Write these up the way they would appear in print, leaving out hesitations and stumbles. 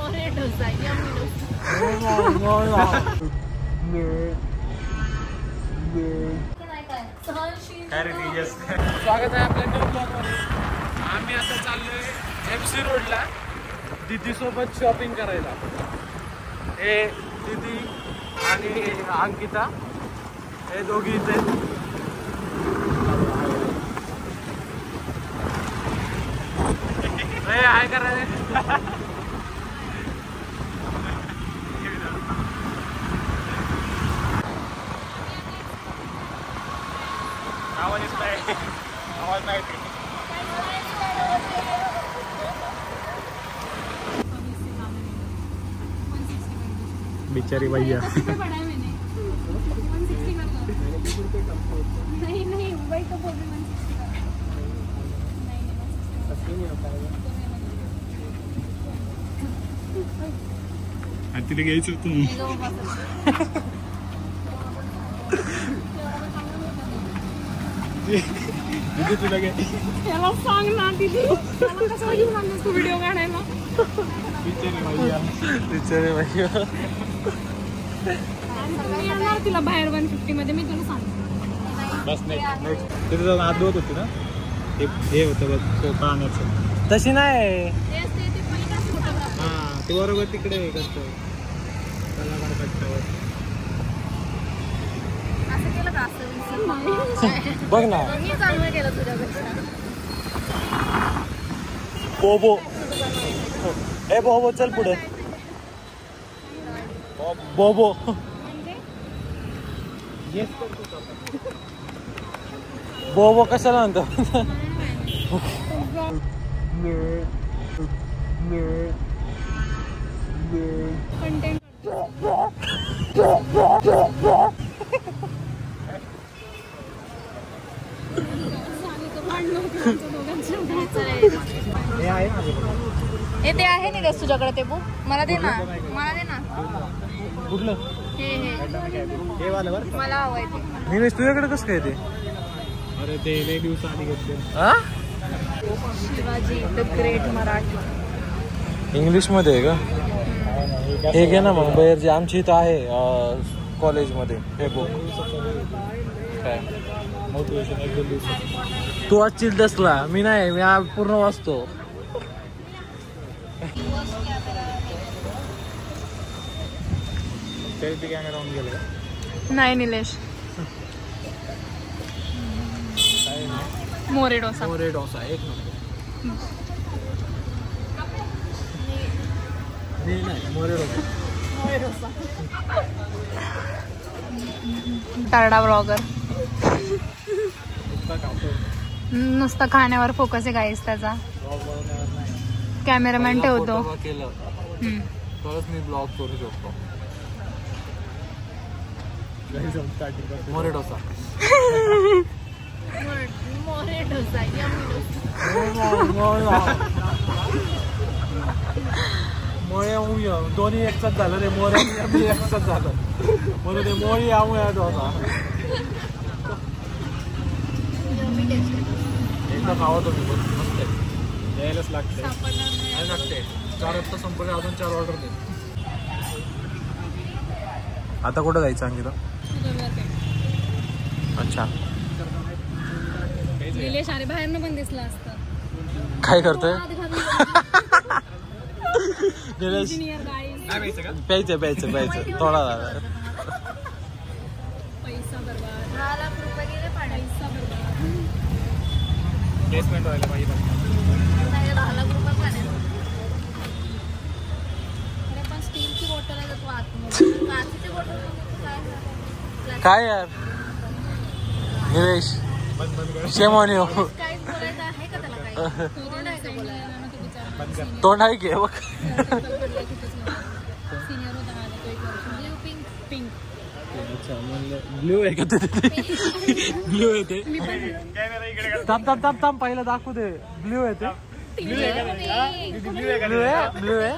मोरे डोसा काय रे तेजस? स्वागत आहे आपल्या न्यू ब्लॉगमध्ये. आम्ही आता चाललोय MC रोडला दीदी सोबत शॉपिंग करायला. हे दीदी आणि अंकिता हे दोघी इथे. हाय करायला आवाज नाही बिचारी भैया. तिथे घ्यायचं होतं. दीदी तुला काय त्याला सांग ना दीदी, त्याला कशाला घेऊन आणलीस तू व्हिडिओ काढायला? बिचारी भैया मी येणार तिला बाहेर 150 मध्ये, मी तुला सांगते. बस नेक्स्ट तिथे जाऊन हात धुवत होती ना, हे होतं बघ पाण्याचं. तशी नाही. हा ते बरोबर तिकडे करतो कलाकार कट्टावर. असं केलं का? असं बघ ना. मी चांगलं केलं तुझ्यापेक्षा. बोबो ए बोबो चल पुढे. बोबो बोबो कशाला म्हणतो? कंटेंट हे आहे ना हे ते आहे नाही रस तुझ्याकडे ते बुक? मला दे ना, मला दे ना. कुठलं? हे वालं बरं. मला हवंय ते. निलेश तुझ्याकडे कसं काय ते? अरे ते लय दिवस आधी घेतले. Shivaji the great Marathi. English मध्ये आहे का? हे घे ना मग बाहेर जे आमची इथं आहे कॉलेजमध्ये हे बुक. काय मोटिवेशन 1-2 दिवस. तू वाचशील दसला, मी नाही, मी पूर्ण वाचतो. सेल्फी कॅमेरा ऑन गेला. नाही निलेश. मोरे डोसा. मोरे डोसा एक नंबर. मोरे डोसा. तरडा ब्लॉगर. नुसतं खाण्यावर फोकस आहे गाईस त्याचा. कॅमेरामॅन ठेवतो. केलं तरच मी ब्लॉग करू शकतो. मोरे डोसा. मोरे डोसा. मोळे दोन्ही एकसाथ झालं रे. मोरे एकसाथ झालं म्हणून ते मोळी आमुया डोसा. एकदा खावा तुम्ही मस्त आहे. यायलाच लागते. काय लागते 4 वाजता संपले, अजून 4 ऑर्डर दे. आता कुठं जायचं अंकिता? अच्छा निलेश अरे बाहेरनं पण दिसला असतं. काय करतोय निलेश? प्यायचं थोडा झाला. पैसा बर्बाद. 10 लाख रुपये गेले पैसा बर्बाद. प्लेसमेंट व्हायला पाहिजे. 10 लाख रुपये पाण्यात. अरे पण स्टीलची बॉटल आहे तू आतमध्ये. काचेची बॉटल काय यार निलेश शेमॉन येऊ. काय बोलायचं आहे का त्याला? काय तोंड आहे का बोलायला? तोंड आहे की बघ. ब्ल्यू आहे का? ब्ल्यू आहे ते. थांब पहिलं दाखवू दे. ब्ल्यू आहे ते. ब्ल्यू आहे.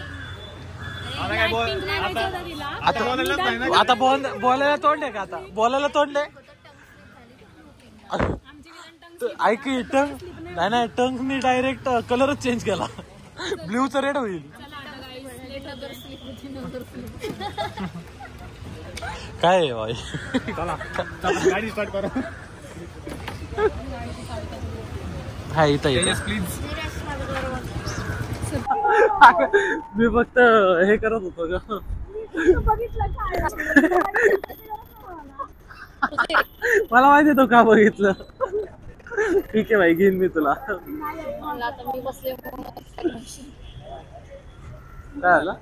आता बोलायला तोंड आहे का? आता बोलायला तोंड आहे. ऐक टंग नाही टंग मी डायरेक्ट कलरच चेंज केला. ब्ल्यूचा रेड होईल. काय आहे भाई? चला गाडी स्टार्ट करा. हा इथं प्लीज. मी फक्त हे करत होतो ग. मला माहिती तो का बघितलं. ठीक आहे भाई, घेईन मी तुला. मी बसले काय झालं?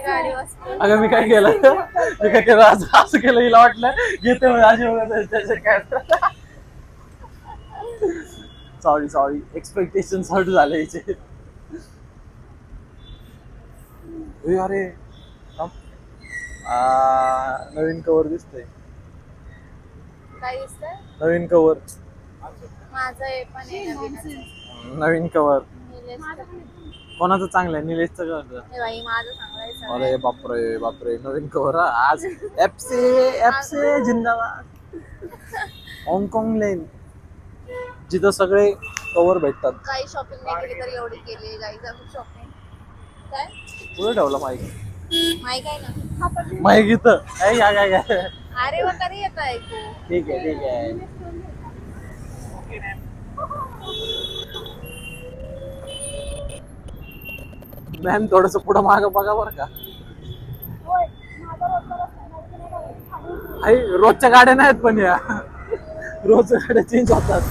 गाडी बसले. अगं मी काय केलं, मी काय केलं असं केलं, हिला वाटलं घेते माझी काय. सॉरी एक्सपेक्टेशन हर्ट झाले हिचे. अरे नवीन कवर दिसतंय. काय दिसतंय? नवीन कवर. माझं हे पण आहे नवीन कवर निलेश. कोणाचं चांगलं आहे? निलेशचं का? हे बाई माझं चांगलं आहे सगळं. अरे बापरे नवीन कवर आज. एफसी जिंदाबाद. हाँगकाँग लेन, जिथं सगळे कवर भेटतात. काही शॉपिंग नाही केली तरी एवढी केली गाईज आम्ही शॉपिंग. काय पुढे ठेवलं माईक. माहिती आहे ना? माईक इथं काय. अरे मग तरी येत ऐकू. ठीक आहे. मॅम थोडस पुढं मागं बघा बरं का. रोजच्या गाड्या नाहीत पण या रोजच्या गाड्या चेंज होतात.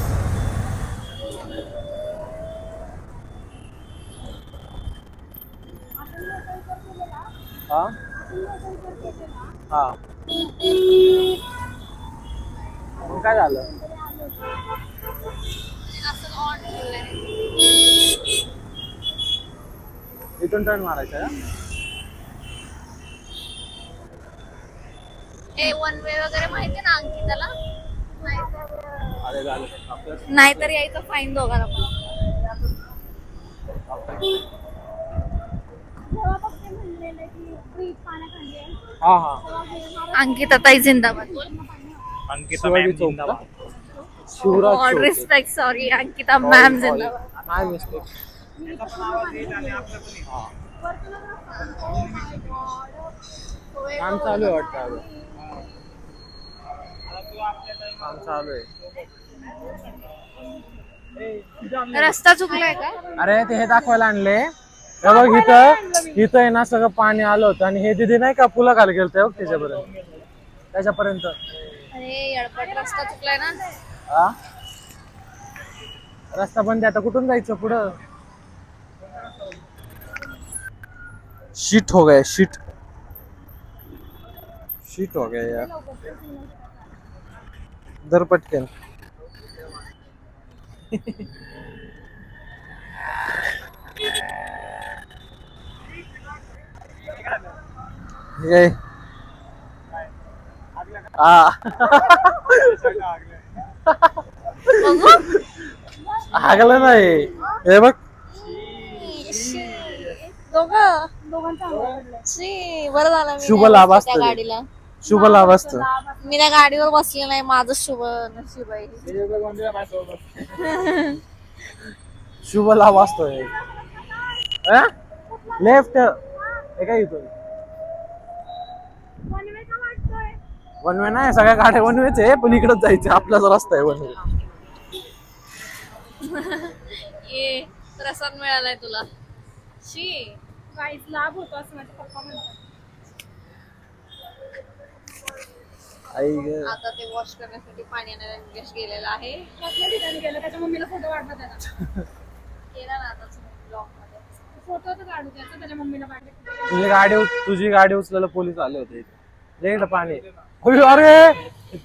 हा मग काय झालं? असं ऑन ठेवलंय. इथून टर्न मारायचा का? ए वन वे वगैरे माहिती ना अंकिताला? अरे झालं आपलं. नाहीतर यायचं फाईन दोघांना पण. हा अंकिता ताई जिंदाबाद. अंकिता मॅम जिंदाबाद. Shivraj all respect, sorry Ankita ma'am जिंदाबाद. नाही मिस्टेक. काम चालू आहे वाटतं. काम चालू आहे. रस्ता चुकलाय का? अरे ते हे दाखवायला आणले. हे बघ इथं आहे ना सगळं पाणी आलं होतं आणि हे दिदी नाही का पुला खाली गेलं बघ त्याच्यापर्यंत. अरे येडपट रस्ता चुकलाय ना. हा रस्ता बंद आहे आता, कुठून जायचं पुढं? शीट हो गया शीट हो गया यार. दर पटकन. आगलं नाही हे बघ. बरं झालं शुभ लाभ असतो गाडीला. शुभ लाभ असतो. मी त्या गाडीवर बसले नाही, माझं शुभ नशीब आहे. शुभ लाभ असतो. लेफ्ट हे काय इथून वन वे नाही, सगळ्या गाड्या वन वेच आहे पण इकडच जायचं. आपलाच रस्ता आहे वन वे. ये प्रसाद मिळालाय तुला. शी गाईस लाभ होतो असं माझे पप्पा म्हणतात. आता ते वॉश करण्यासाठी पाणी आणायला निलेश गेलेला आहे. कुठल्या ठिकाणी गेला? त्याच्या मम्मीला फोटो वाटला त्याला. केला ना आता ब्लॉग मध्ये फोटो तर काढू त्याचा, त्याच्या मम्मीला पाठवले. तुझी गाडी उचलायला पोलीस आले होते. देगड पाणी. अरे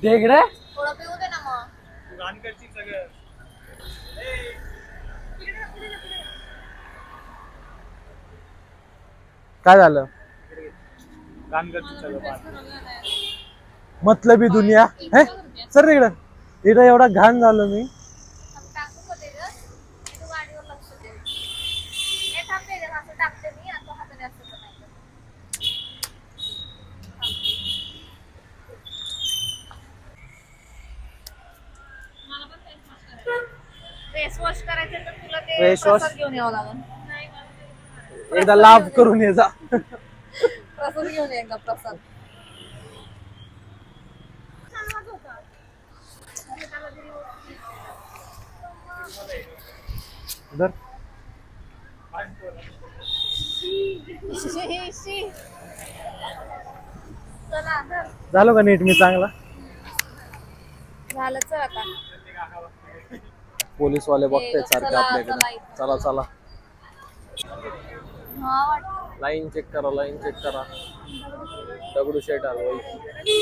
देगड थोडं पिऊ दे ना मग. काय झालं? मतलबी दुनिया हे सर तिकडं. इथं एवढा घाण झालो मी. फेस वॉश करायचं तर तुला ते फेस वॉश घेऊन यावं लागेल. एकदा लाभ करून ये जा. प्रसाद घेऊन ये एकदा प्रसाद. धर. झालं का नीट मी चांगला. झालं चल आता. पोलीसवाले बघतायत सारखे आपल्याकडे. चला चला लाईन चेक करा, लाईन चेक करा. दगडूशेठ हलवाई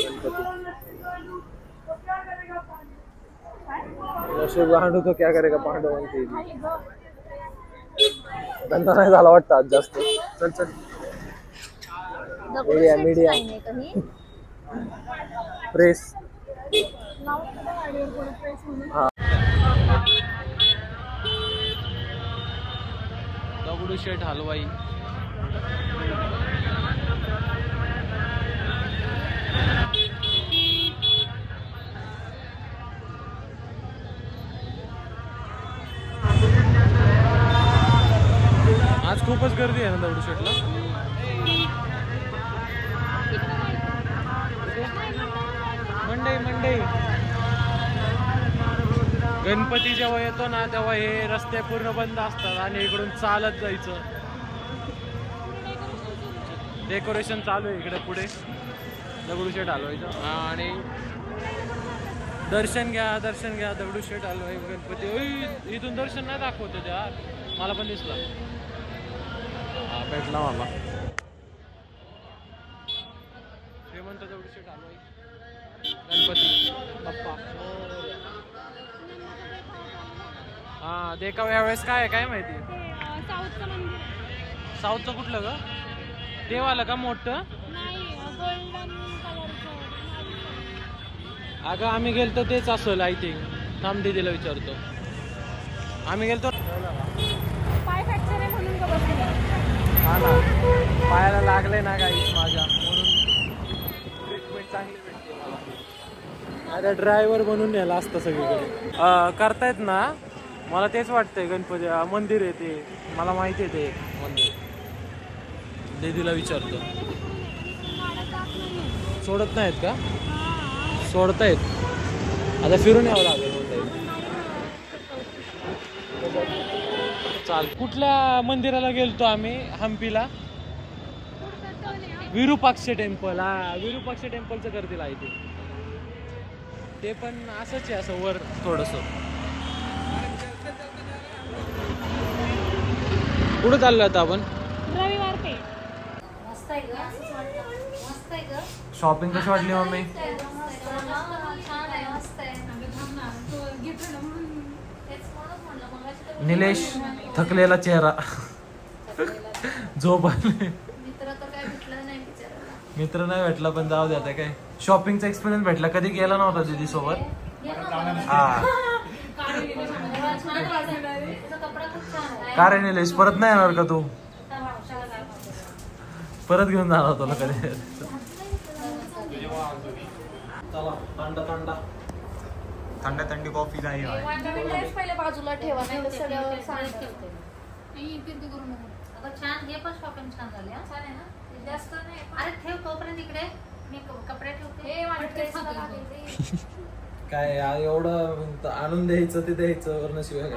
गणपती. नशीब गांडू तो क्या करेगा पांडव म्हणते. धंदा नाही झाला वाटतं आज जास्त. चल चल. Media media press. हा दगडूशेठ हलवाई. आज खूपच गर्दी आहे ना दगडूशेठला. मंडई गणपती जेव्हा येतो ना तेव्हा हे रस्ते पूर्ण बंद असतात आणि इकडून चालत जायचं. डेकोरेशन चालू आहे इकडे पुढे दगडूशेठ हलवाईचं. आणि दर्शन घ्या दगडूशेठ हलवाई गणपती. इथून दर्शन नाही दाखवतो त्या. मला पण दिसला. भेटला मला श्रीमंत दगडूशेठ हलवाई गणपती बाप्पा. हा देखाव यावेळेस काय आहे काय माहिती. साऊथचं कुठलं ग. देवाला का मोठं. अगं आम्ही गेलतो तेच असेल आय थिंक. थांब दीदीला विचारतो. आम्ही गेलतो. पाय फ्रॅक्चर आहे म्हणून हा ना पायाला लागले ना गाईस माझ्या म्हणून ट्रीटमेंट चांगली भेटते मला. अरे ड्रायव्हर बनून नेला असतं सगळीकडे. करतायत ना. मला तेच वाटतंय गणपती मंदिर आहे ते. मला माहिती आहे ते मंदिर. दीदीला विचारतो. सोडत नाहीत का. सोडतायत. आता फिरून यावं लागेल. चाल. कुठल्या मंदिराला गेलतो आम्ही हम्पीला. विरूपाक्ष टेम्पल. हा विरूपाक्ष टेम्पलचं करतील आहे ते पण असंच आहे असं वर थोडस. कुठं चाललो आता आपण. रविवार पेठ. शॉपिंग कशी वाटली मम्मी. निलेश थकलेला चेहरा. झोप आले. मित्र नाही भेटला पण जाऊ दे आता काय. शॉपिंगचा एक्सपिरियन्स भेटला. कधी गेला नव्हता दीदी सोबत. हा का रे निलेश परत नाही येणार का तू. परत घेऊन जाणार तुला कधी. थंड थंडी कॉफी नाही. पहिले बाजूला ठेवा नाही तर सगळं छान. हे पण शॉपिंग छान झाली. छान आहे ना. जास्त नाही. अरे ठेव तोपर्यंत इकडे मी कपडे ठेवते. काय एवढं आणून द्यायचं ते द्यायचं वरण शिवाय.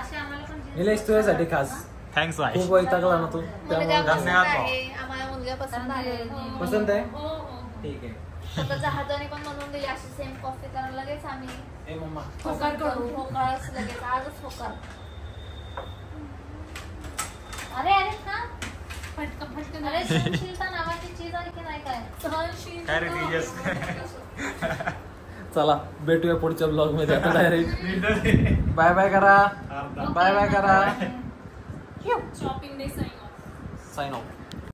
असे आम्हाला पण निलेश तुझ्यासाठी खास. थँक्स. खूप वैतागला ना तू. आम्हाला मुलगा पसंत आहे. पसंत आहे. ठीक आहे. फक्त जहाजाने पण बनवून दिली अशी सेम कॉफी करायला लगेच आम्ही. ए मम्मा होकार करू. होकारच लगेच आजच होकार. अरे अरे हा फटकन. अरे सहनशीलता नावाची चीज आहे की नाही काय. सहनशील. काय रे तेजस. चला भेटूया पुढच्या ब्लॉग मध्ये. आता डायरेक्ट बाय बाय करा. बाय बाय करा. Shopping day sign off. Sign of.